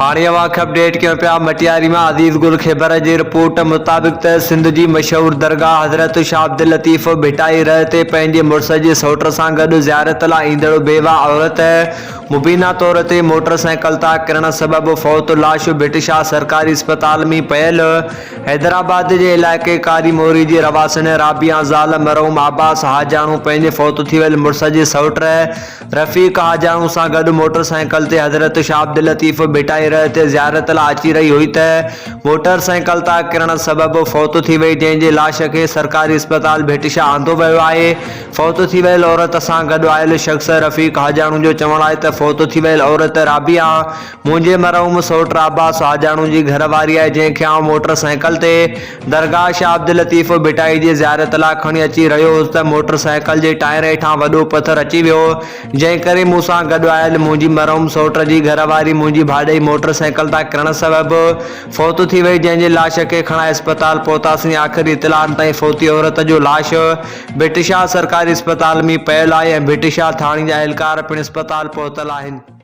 हाणे वाक़ अपडेट कयूं पिया मटियारी में अज़ीज़ गुल ख़ैबर जी रिपोर्ट मुताबिक़ त सिंध की मशहूर दरगाह हज़रत शाह अब्दुल लतीफ़ भिटाई रह ते पंहिंजे मुड़ुस जी सौट सां गॾु ज़ियारत लाइ ईंदड़ बेवा औरत मुबीना तौर ते मोटरसाइकिल तां किरण सबबि फौत लाश भिटशाह सरकारी अस्पताल में पयल हैदराबाद के इलाके कारी मोरी जी रवासन राबिया ज़ाल मरहूम अब्बास हाजाणू पंहिंजे फौत थी वियल मुड़ुस जी सौट रफ़ीक हाजाणू सां गॾु मोटरसाइकिल ते हज़रत शाह अब्दुल लतीफ़ भिटाई रह ते ज़ियारत लाइ अची रही हुई त मोटरसाइकिल तां किरण सबबि फौत थी वई, जंहिंजे लाश खे सरकारी अस्पताल भिटशाह आंदो वियो आहे। फौत थी वियल औरत सां गॾु आयल शख़्स रफ़ीक हाजाणू जो चवणु आहे त फौत थी वियल औरत राबिया मुंहिंजे मरहूम सौट अब्बास हाजाणू जी घरवारी आहे, जंहिंखे आउं मोटरसाइकिल ते दरगाह शाह अब्दुल लतीफ़ भिटाई जी ज़ियारत लाइ खणी अची रहियो हुउसि त मोटरसाइकिल जे टायर हेठां वॾो पथर अची वियो, जंहिं करे मूंसां गॾु आयल मुंहिंजी मरहूम सौट जी घरवारी मुंहिंजी भाॼाई मोटरसाइकिल तां किरण सबबि फौत थी वई, जंहिंजे लाश खे खणाए अस्पताल पहुतासीं। आख़िरी इतलाउनि ताईं फौती औरत जो लाश भिटशाह सरकारी अस्पताल में पयल आहे ऐं भिटशाह थाणे जा एहलकार पिणु अस्पताल पहुतल आहिनि।